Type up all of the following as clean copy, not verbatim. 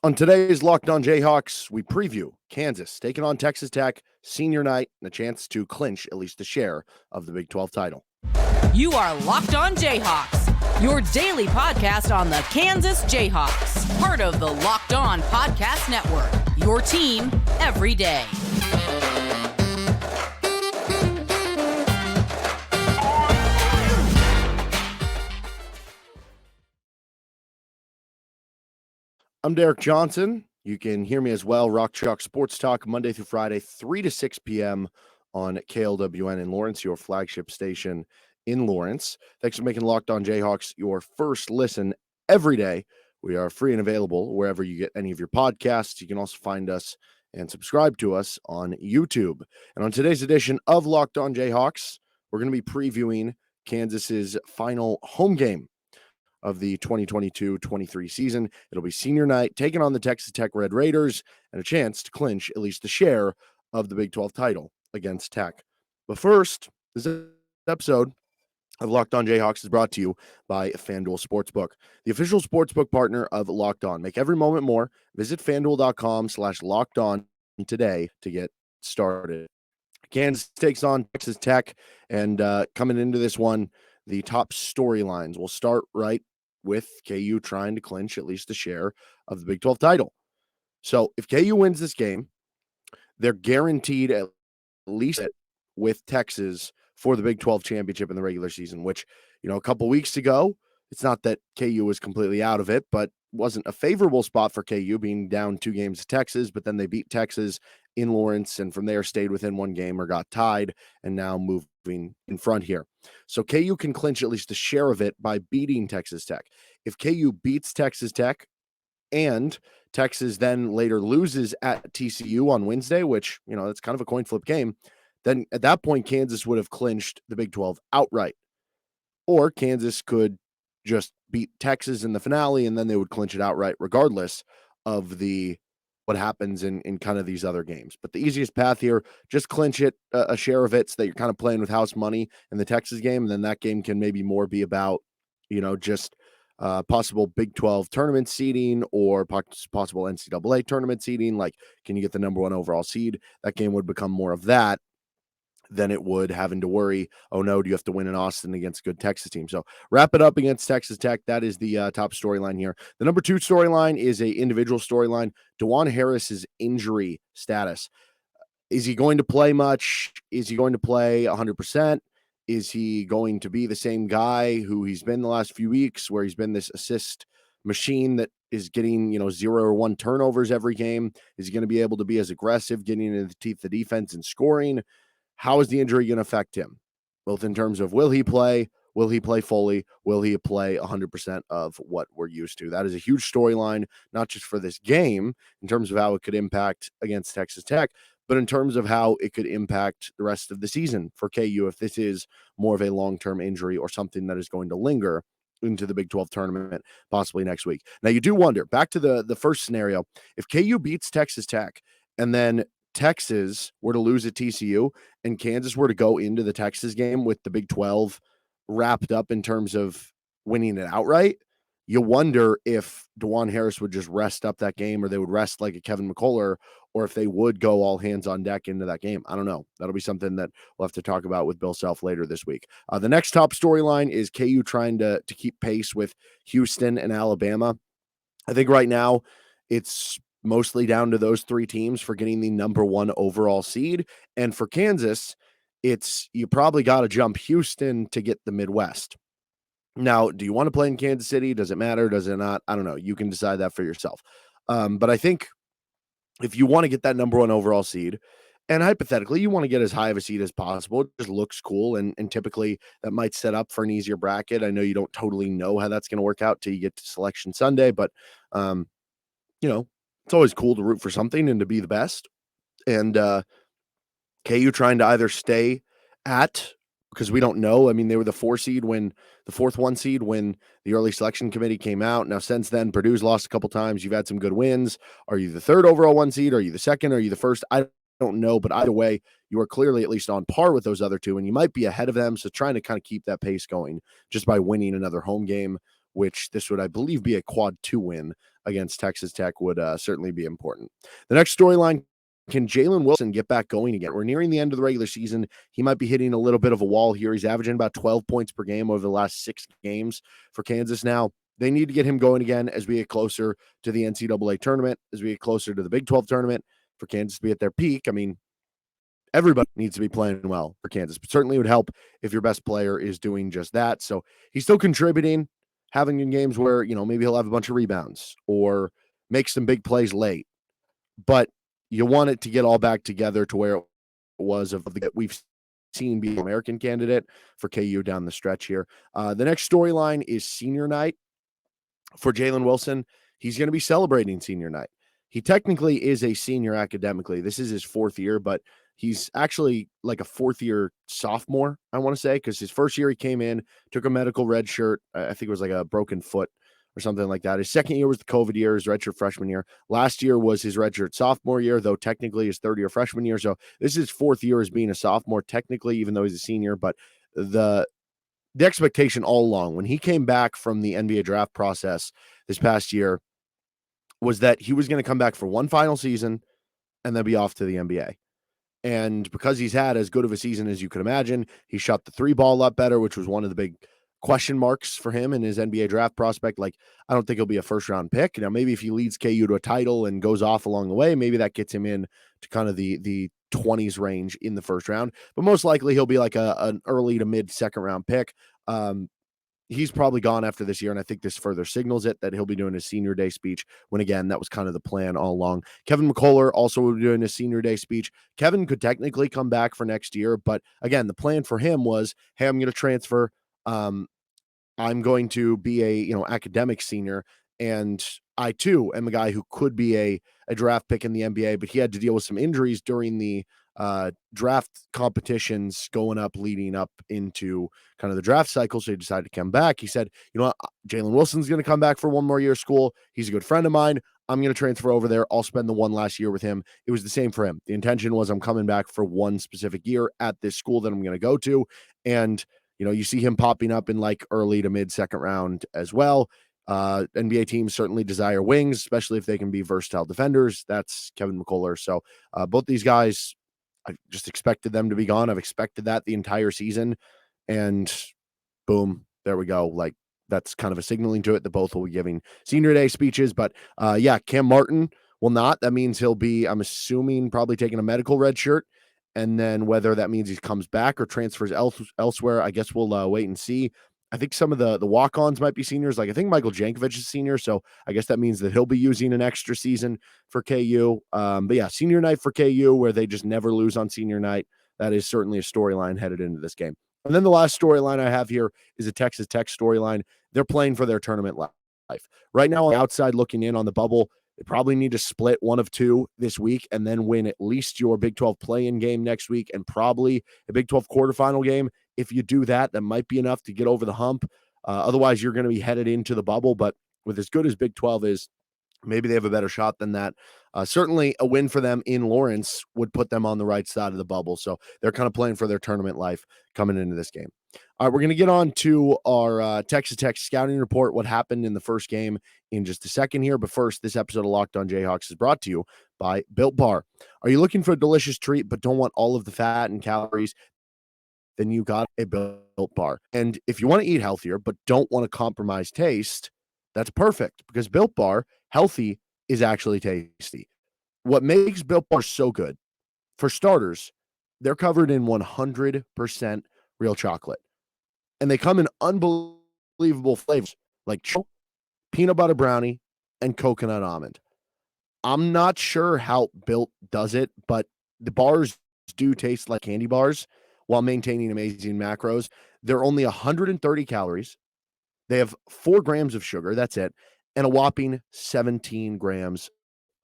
On today's Locked On Jayhawks, we preview Kansas taking on Texas Tech, senior night, and a chance to clinch at least a share of the Big 12 title. You are Locked On Jayhawks, your daily podcast on the Kansas Jayhawks, part of the Locked On Podcast Network, your team every day. I'm Derek Johnson. You can hear me as well, Rock Chalk Sports Talk, Monday through Friday, 3 to 6 p.m. on KLWN in Lawrence, your flagship station in Lawrence. Thanks for making Locked On Jayhawks your first listen every day. We are free and available wherever you get any of your podcasts. You can also find us and subscribe to us on YouTube. And on today's edition of Locked On Jayhawks, we're going to be previewing Kansas's final home game of the 2022-23 season. It'll be senior night, taking on the Texas Tech Red Raiders, and a chance to clinch at least a share of the Big 12 title against Tech. But first, this episode of Locked On Jayhawks is brought to you by FanDuel Sportsbook, the official sportsbook partner of Locked On. Make every moment more. Visit FanDuel.com/LockedOn today to get started. Kansas takes on Texas Tech, and coming into this one, the top storylines. We'll start right with KU trying to clinch at least a share of the Big 12 title. So if KU wins this game, they're guaranteed at least with Texas for the Big 12 championship in the regular season, which, a couple weeks ago, it's not that KU was completely out of it, but wasn't a favorable spot for KU, being down 2 games to Texas, but then they beat Texas in Lawrence, and from there stayed within 1 game or got tied, and now moving in front here. So KU can clinch at least a share of it by beating Texas Tech. If KU beats Texas Tech and Texas then later loses at TCU on Wednesday, which, that's kind of a coin flip game, then at that point, Kansas would have clinched the Big 12 outright. Or Kansas could just beat Texas in the finale, and then they would clinch it outright regardless of what happens in kind of these other games. But the easiest path here, just clinch it, a share of it, so that you're kind of playing with house money in the Texas game, and then that game can maybe more be about, just possible Big 12 tournament seeding or possible NCAA tournament seeding. Like, can you get the number 1 overall seed? That game would become more of that than it would having to worry, oh no, do you have to win in Austin against a good Texas team? So wrap it up against Texas Tech. That is the top storyline here. The number 2 storyline is a individual storyline. Dajuan Harris's injury status. Is he going to play much? Is he going to play 100%? Is he going to be the same guy who he's been the last few weeks, where he's been this assist machine that is getting, 0 or 1 turnovers every game? Is he going to be able to be as aggressive, getting into the teeth of the defense and scoring? How is the injury going to affect him? Both in terms of will he play fully? Will he play 100% of what we're used to? That is a huge storyline, not just for this game in terms of how it could impact against Texas Tech, but in terms of how it could impact the rest of the season for KU if this is more of a long-term injury or something that is going to linger into the Big 12 tournament, possibly next week. Now, you do wonder, back to the first scenario, if KU beats Texas Tech and then Texas were to lose at TCU and Kansas were to go into the Texas game with the Big 12 wrapped up in terms of winning it outright, you wonder if Dajuan Harris would just rest up that game, or they would rest like a Kevin McCullough, or if they would go all hands on deck into that game. I don't know. That'll be something that we'll have to talk about with Bill Self later this week. The next top storyline is KU trying to keep pace with Houston and Alabama. I think right now it's mostly down to those 3 teams for getting the number 1 overall seed. And for Kansas, you probably got to jump Houston to get the Midwest. Now, do you want to play in Kansas City? Does it matter? Does it not? I don't know. You can decide that for yourself. But I think if you want to get that number 1 overall seed, and hypothetically, you want to get as high of a seed as possible, it just looks cool. And typically that might set up for an easier bracket. I know you don't totally know how that's going to work out till you get to Selection Sunday, but, it's always cool to root for something and to be the best. And KU trying to either stay at, because we don't know. I mean, they were the 4th one seed when the early selection committee came out. Now, since then, Purdue's lost a couple times. You've had some good wins. Are you the 3rd overall 1 seed? Are you the 2nd? Are you the 1st? I don't know, but either way, you are clearly at least on par with those other 2, and you might be ahead of them. So trying to kind of keep that pace going just by winning another home game which this would, I believe, be a quad 2 win against Texas Tech would certainly be important. The next storyline, can Jalen Wilson get back going again? We're nearing the end of the regular season. He might be hitting a little bit of a wall here. He's averaging about 12 points per game over the last 6 games for Kansas now. They need to get him going again as we get closer to the NCAA tournament, as we get closer to the Big 12 tournament, for Kansas to be at their peak. I mean, everybody needs to be playing well for Kansas, but certainly it would help if your best player is doing just that. So he's still contributing, having in games where, maybe he'll have a bunch of rebounds or make some big plays late. But you want it to get all back together to where it was we've seen be an American candidate for KU down the stretch here. The next storyline is senior night for Jalen Wilson. He's going to be celebrating senior night. He technically is a senior academically. This is his 4th year, but he's actually like a 4th-year sophomore, I want to say, because his first year he came in, took a medical red shirt. I think it was like a broken foot or something like that. His second year was the COVID year, his redshirt freshman year. Last year was his redshirt sophomore year, though technically his 3rd year freshman year. So this is his 4th year as being a sophomore, technically, even though he's a senior. But the expectation all along, when he came back from the NBA draft process this past year, was that he was going to come back for one final season and then be off to the NBA. And because he's had as good of a season as you could imagine, he shot the 3 ball a lot better, which was one of the big question marks for him in his NBA draft prospect. Like, I don't think he'll be a first-round pick. Now, maybe if he leads KU to a title and goes off along the way, maybe that gets him in to kind of the 20s range in the first round. But most likely he'll be like an early to mid second-round pick. He's probably gone after this year, and I think this further signals it that he'll be doing his senior day speech when, again, that was kind of the plan all along. Kevin McCullough also will be doing his senior day speech. Kevin could technically come back for next year, but again, the plan for him was, hey, I'm going to transfer. I'm going to be a academic senior, and I too am a guy who could be a draft pick in the NBA, but he had to deal with some injuries during the draft competitions going up, leading up into kind of the draft cycle. So he decided to come back. He said, you know what, Jalen Wilson's going to come back for one more year of school. He's a good friend of mine. I'm going to transfer over there. I'll spend the one last year with him. It was the same for him. The intention was, I'm coming back for one specific year at this school that I'm going to go to. And, you see him popping up in like early to mid second round as well. NBA teams certainly desire wings, especially if they can be versatile defenders. That's Kevin McCullough. So both these guys, I just expected them to be gone. I've expected that the entire season, and boom, there we go. Like, that's kind of a signaling to it that both will be giving senior day speeches. But Cam Martin will not. That means he'll be, I'm assuming, probably taking a medical red shirt. And then whether that means he comes back or transfers elsewhere, I guess we'll wait and see. I think some of the walk-ons might be seniors. Like, I think Michael Jankovic is senior, so I guess that means that he'll be using an extra season for KU. But yeah, senior night for KU, where they just never lose on senior night. That is certainly a storyline headed into this game. And then the last storyline I have here is a Texas Tech storyline. They're playing for their tournament life. Right now, on the outside looking in on the bubble, they probably need to split one of 2 this week and then win at least your Big 12 play-in game next week and probably a Big 12 quarterfinal game. If you do that, that might be enough to get over the hump. Otherwise, you're going to be headed into the bubble. But with as good as Big 12 is, maybe they have a better shot than that. Certainly a win for them in Lawrence would put them on the right side of the bubble. So they're kind of playing for their tournament life coming into this game. All right, we're going to get on to our Texas Tech scouting report, what happened in the first game in just a second here. But first, this episode of Locked On Jayhawks is brought to you by Built Bar. Are you looking for a delicious treat but don't want all of the fat and calories? Then you got a Built Bar. And if you want to eat healthier but don't want to compromise taste, that's perfect, because Built Bar, healthy is actually tasty. What makes Built Bar so good? For starters, they're covered in 100% real chocolate. And they come in unbelievable flavors like peanut butter brownie and coconut almond. I'm not sure how Built does it, but the bars do taste like candy bars while maintaining amazing macros. They're only 130 calories. They have 4 grams of sugar. That's it. And a whopping 17 grams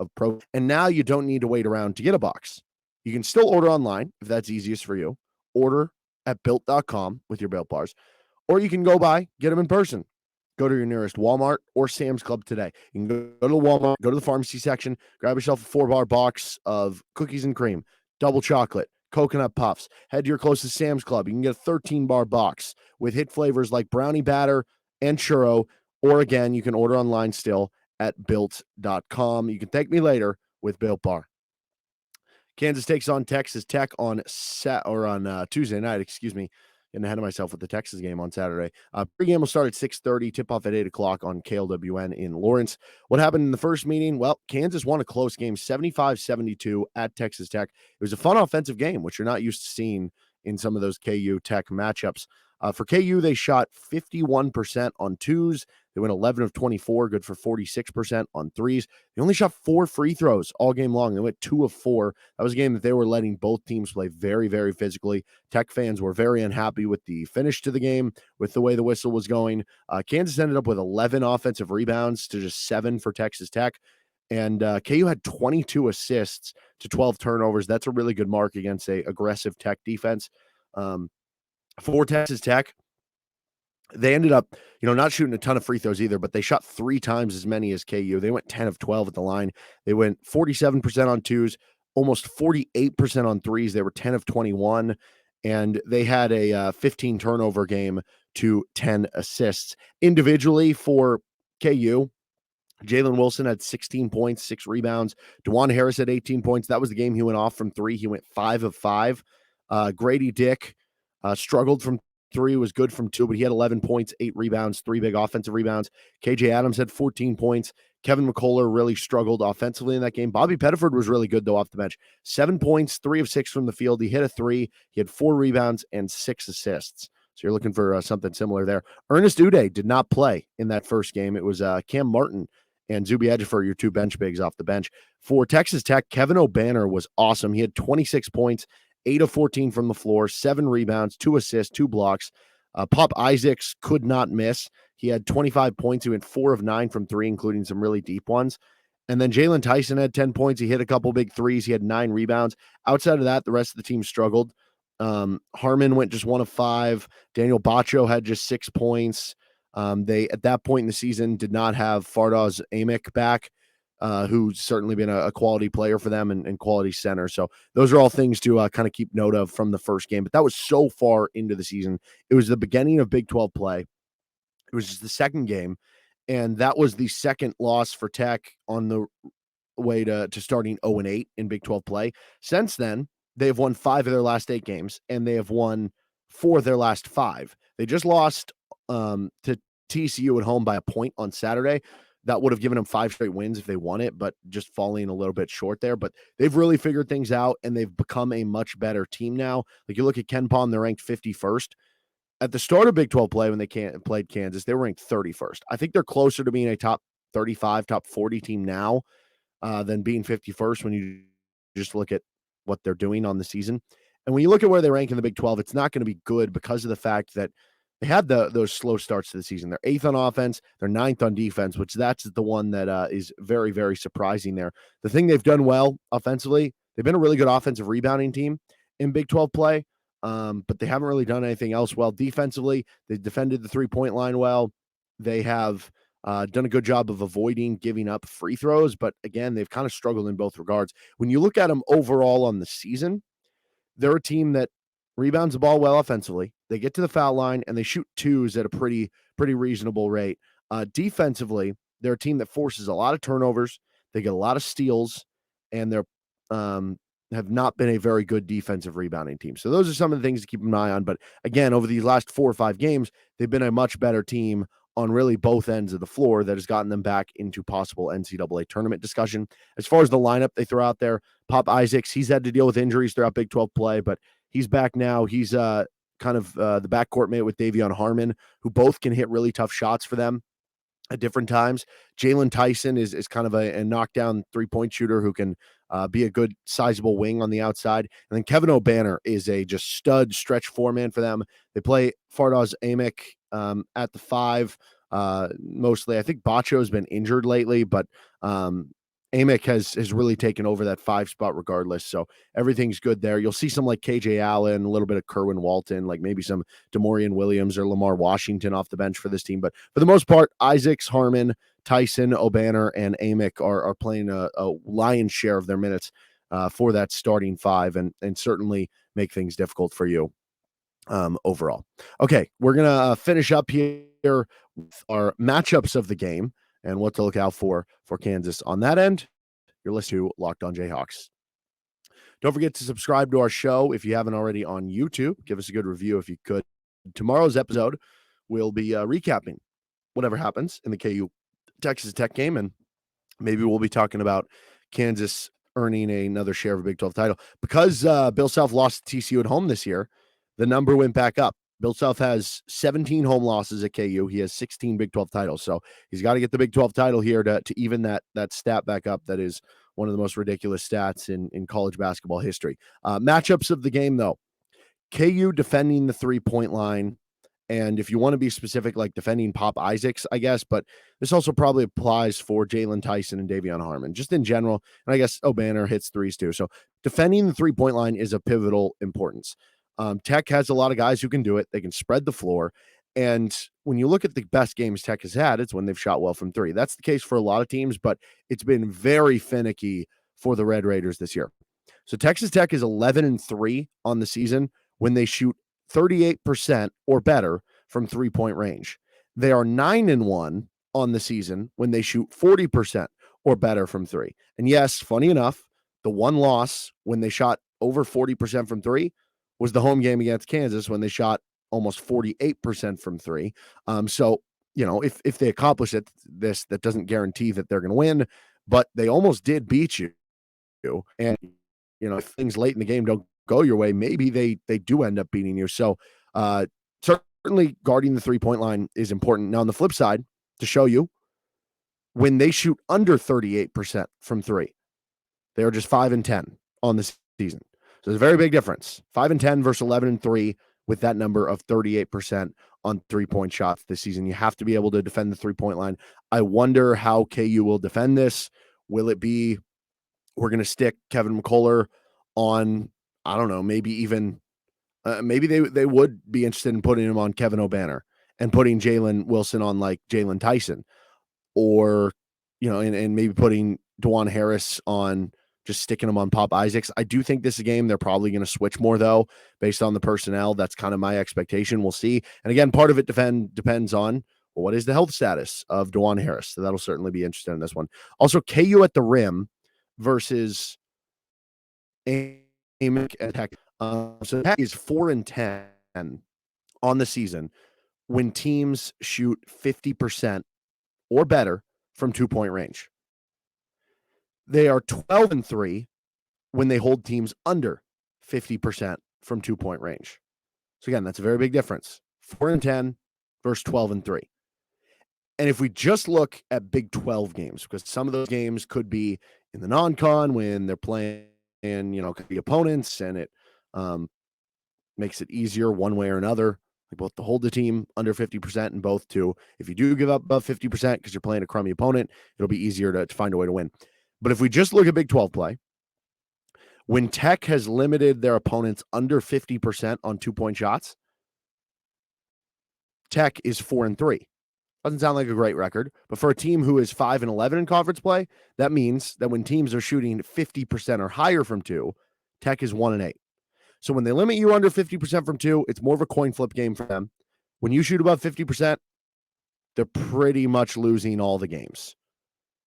of protein. And now you don't need to wait around to get a box. You can still order online if that's easiest for you. Order at built.com with your Built Bars. Or you can go get them in person. Go to your nearest Walmart or Sam's Club today. You can go to Walmart, go to the pharmacy section, grab yourself a 4-bar box of cookies and cream, double chocolate, coconut puffs. Head to your closest Sam's Club. You can get a 13-bar box with hit flavors like brownie batter and churro, Or again, you can order online still at built.com. You can thank me later with Built Bar. Kansas takes on Texas Tech on Tuesday night, Getting ahead of myself with the Texas game on Saturday. Pregame will start at 6:30, tip-off at 8 o'clock on KLWN in Lawrence. What happened in the first meeting? Well, Kansas won a close game, 75-72 at Texas Tech. It was a fun offensive game, which you're not used to seeing in some of those KU Tech matchups. For KU, they shot 51% on twos. They went 11 of 24, good for 46% on threes. They only shot 4 free throws all game long. They went 2 of 4. That was a game that they were letting both teams play very, very physically. Tech fans were very unhappy with the finish to the game, with the way the whistle was going. Kansas ended up with 11 offensive rebounds to just 7 for Texas Tech. And KU had 22 assists to 12 turnovers. That's a really good mark against a aggressive Tech defense. For Texas Tech, they ended up, not shooting a ton of free throws either, but they shot 3 times as many as KU. They went 10 of 12 at the line. They went 47% on twos, almost 48% on threes. They were 10 of 21, and they had a 15 turnover game to 10 assists. Individually for KU, Jalen Wilson had 16 points, 6 rebounds. Dajuan Harris had 18 points. That was the game he went off from 3. He went 5 of 5. Grady Dick struggled from 3, was good from 2, but he had 11 points, 8 rebounds, 3 big offensive rebounds. KJ Adams had 14 points. Kevin McCullough really struggled offensively in that game. Bobby Pettiford was really good, though, off the bench. 7 points, 3 of 6 from the field. He hit a 3. He had 4 rebounds and 6 assists. So you're looking for something similar there. Ernest Uday did not play in that first game. It was Cam Martin and Zuby Ejiofor, your 2 bench bigs off the bench. For Texas Tech, Kevin O'Banner was awesome. He had 26 points, 8 of 14 from the floor, 7 rebounds, 2 assists, 2 blocks. Pop Isaacs could not miss. He had 25 points. He went 4 of 9 from 3, including some really deep ones. And then Jalen Tyson had 10 points. He hit a couple big threes. He had 9 rebounds. Outside of that, the rest of the team struggled. Harmon went just 1 of 5. Daniel Bacho had just 6 points. They, at that point in the season, did not have Fardaws Amick back, who's certainly been a quality player for them and quality center. So those are all things to kind of keep note of from the first game. But that was so far into the season. It was the beginning of Big 12 play. It was just the second game, and that was the second loss for Tech on the way to starting 0-8 in Big 12 play. Since then, they have won 5 of their last 8 games, and they have won 4 of their last 5. They just lost to TCU at home by a point on Saturday. That would have given them 5 straight wins if they won it, but just falling a little bit short there. But they've really figured things out, and they've become a much better team now. Like, you look at KenPom, they're ranked 51st. At the start of Big 12 play, when they played Kansas, they were ranked 31st. I think they're closer to being a top 35, top 40 team now than being 51st when you just look at what they're doing on the season. And when you look at where they rank in the Big 12, it's not going to be good because of the fact that they had those slow starts to the season. They're 8th on offense. They're 9th on defense, which that's the one that is very, very surprising there. The thing they've done well offensively, they've been a really good offensive rebounding team in Big 12 play, but they haven't really done anything else well. Defensively, they defended the three-point line well. They have done a good job of avoiding giving up free throws, but again, they've kind of struggled in both regards. When you look at them overall on the season, they're a team that rebounds the ball well offensively. They get to the foul line and they shoot twos at a pretty reasonable rate. Defensively, they're a team that forces a lot of turnovers. They get a lot of steals, and they're have not been a very good defensive rebounding team. So those are some of the things to keep an eye on. But again, over these last 4 or 5 games, they've been a much better team on really both ends of the floor that has gotten them back into possible NCAA tournament discussion. As far as the lineup they throw out there, Pop Isaacs, he's had to deal with injuries throughout Big 12 play, but he's back now. He's kind of the backcourt mate with Dajuan Harmon, who both can hit really tough shots for them at different times. Jalen Tyson is kind of a knockdown 3-point shooter who can be a good sizable wing on the outside. And then Kevin O'Banner is a just stud stretch 4-man for them. They play Fardaws Amick at the 5 mostly. I think Bacho has been injured lately, but Amick has really taken over that 5 spot regardless. So everything's good there. You'll see some like KJ Allen, a little bit of Kerwin Walton, like maybe some DeMaurian Williams or Lamar Washington off the bench for this team. But for the most part, Isaacs, Harmon, Tyson, O'Banner, and Amick are playing a lion's share of their minutes for that starting 5 and certainly make things difficult for you. overall. Okay, we're going to finish up here with our matchups of the game and what to look out for Kansas on that end. You're listening to Locked On Jayhawks. Don't forget to subscribe to our show if you haven't already on YouTube. Give us a good review if you could. Tomorrow's episode, we'll be recapping whatever happens in the KU Texas Tech game, and maybe we'll be talking about Kansas earning another share of a Big 12 title. Because Bill Self lost to TCU at home this year, the number went back up. Bill Self has 17 home losses at KU. He has 16 Big 12 titles. So he's got to get the Big 12 title here to even that stat back up. That is one of the most ridiculous stats in college basketball history. Matchups of the game, though. KU defending the three-point line. And if you want to be specific, like defending Pop Isaacs, I guess, but this also probably applies for Jalen Tyson and Dajuan Harris, just in general. And I guess O'Banner hits threes too. So defending the three-point line is of pivotal importance. Tech has a lot of guys who can do it. They can spread the floor. And when you look at the best games Tech has had, it's when they've shot well from three. That's the case for a lot of teams, but it's been very finicky for the Red Raiders this year. So Texas Tech is 11-3 on the season when they shoot 38% or better from three-point range. They are 9-1 on the season when they shoot 40% or better from three. And yes, funny enough, the one loss when they shot over 40% from three was the home game against Kansas when they shot almost 48% from three. So, if they accomplish it, that doesn't guarantee that they're going to win, but they almost did beat you. And, if things late in the game don't go your way, maybe they do end up beating you. So certainly guarding the three-point line is important. Now on the flip side, to show you, when they shoot under 38% from three, they are just 5-10 on the season. So there's a very big difference. 5-10 versus 11-3 with that number of 38% on three-point shots this season. You have to be able to defend the three-point line. I wonder how KU will defend this. Will it be we're going to stick Kevin McCullough on, I don't know, maybe even maybe they would be interested in putting him on Kevin O'Banner and putting Jalen Wilson on like Jalen Tyson, or, and maybe putting Dajuan Harris on, just sticking him on Pop Isaacs. I do think this game, they're probably going to switch more though, based on the personnel. That's kind of my expectation. We'll see. And again, part of it depends on, well, what is the health status of Dajuan Harris? So that'll certainly be interesting in this one. Also, KU at the rim versus Amick and Tech. So Tech is 4-10 on the season when teams shoot 50% or better from 2-point range. They are 12-3 when they hold teams under 50% from 2-point range. So again, that's a very big difference. 4-10 versus 12-3. And if we just look at Big 12 games, because some of those games could be in the non-con when they're playing, the opponents, and it makes it easier one way or another, like both to hold the team under 50% and both to, if you do give up above 50% because you're playing a crummy opponent, it'll be easier to find a way to win. But if we just look at Big 12 play, when Tech has limited their opponents under 50% on 2-point shots, Tech is 4-3. Doesn't sound like a great record, but for a team who is 5-11 in conference play, that means that when teams are shooting 50% or higher from two, Tech is 1-8. So when they limit you under 50% from two, it's more of a coin flip game for them. When you shoot above 50%, they're pretty much losing all the games.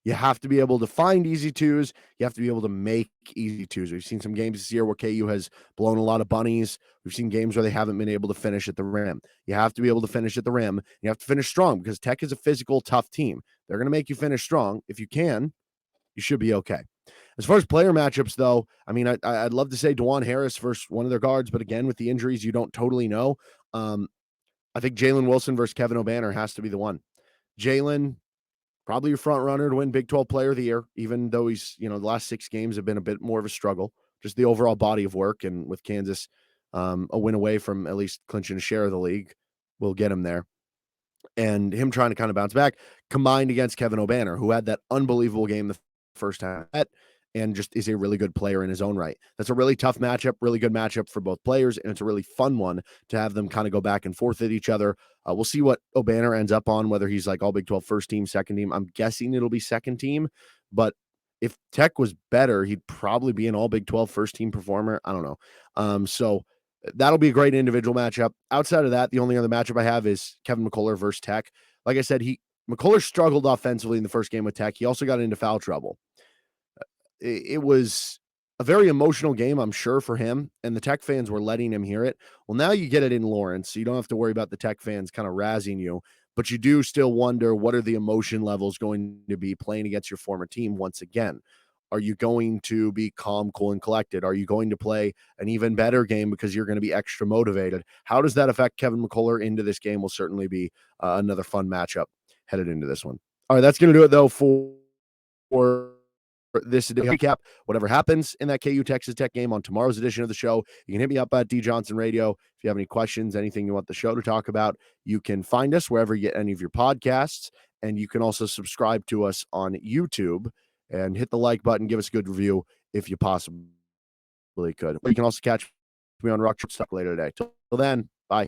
You have to be able to find easy twos. You have to be able to make easy twos. We've seen some games this year where KU has blown a lot of bunnies. We've seen games where they haven't been able to finish at the rim. You have to be able to finish at the rim. You have to finish strong because Tech is a physical, tough team. They're going to make you finish strong. If you can, you should be okay. As far as player matchups, though, I mean, I'd love to say Dajuan Harris versus one of their guards, but again, with the injuries, you don't totally know. I think Jalen Wilson versus Kevin O'Banner has to be the one. Jalen, probably your front runner to win Big 12 Player of the Year, even though he's, the last 6 games have been a bit more of a struggle. Just the overall body of work, and with Kansas, a win away from at least clinching a share of the league will get him there. And him trying to kind of bounce back, combined against Kevin O'Banner, who had that unbelievable game the first time and just is a really good player in his own right. That's a really tough matchup, really good matchup for both players, and it's a really fun one to have them kind of go back and forth at each other. We'll see what O'Banner ends up on, whether he's like all Big 12 first team, second team. I'm guessing it'll be second team, but if Tech was better, he'd probably be an all Big 12 first team performer. I don't know. So That'll be a great individual matchup. Outside of that, the only other matchup I have is Kevin McCullough versus Tech. Like I said, McCullough struggled offensively in the first game with Tech. He also got into foul trouble. It was a very emotional game, I'm sure, for him, and the Tech fans were letting him hear it. Well, now you get it in Lawrence, so you don't have to worry about the Tech fans kind of razzing you, but you do still wonder, what are the emotion levels going to be playing against your former team once again? Are you going to be calm, cool, and collected? Are you going to play an even better game because you're going to be extra motivated? How does that affect Kevin McCullough into this game? Will certainly be another fun matchup headed into this one. All right, that's going to do it, though, for this recap. Whatever happens in that KU Texas Tech game on tomorrow's edition of the show, you can hit me up at D Johnson Radio. If you have any questions, anything you want the show to talk about, you can find us wherever you get any of your podcasts. And you can also subscribe to us on YouTube and hit the like button. Give us a good review if you possibly could. Or you can also catch me on Rock Talk later today. Till then, bye.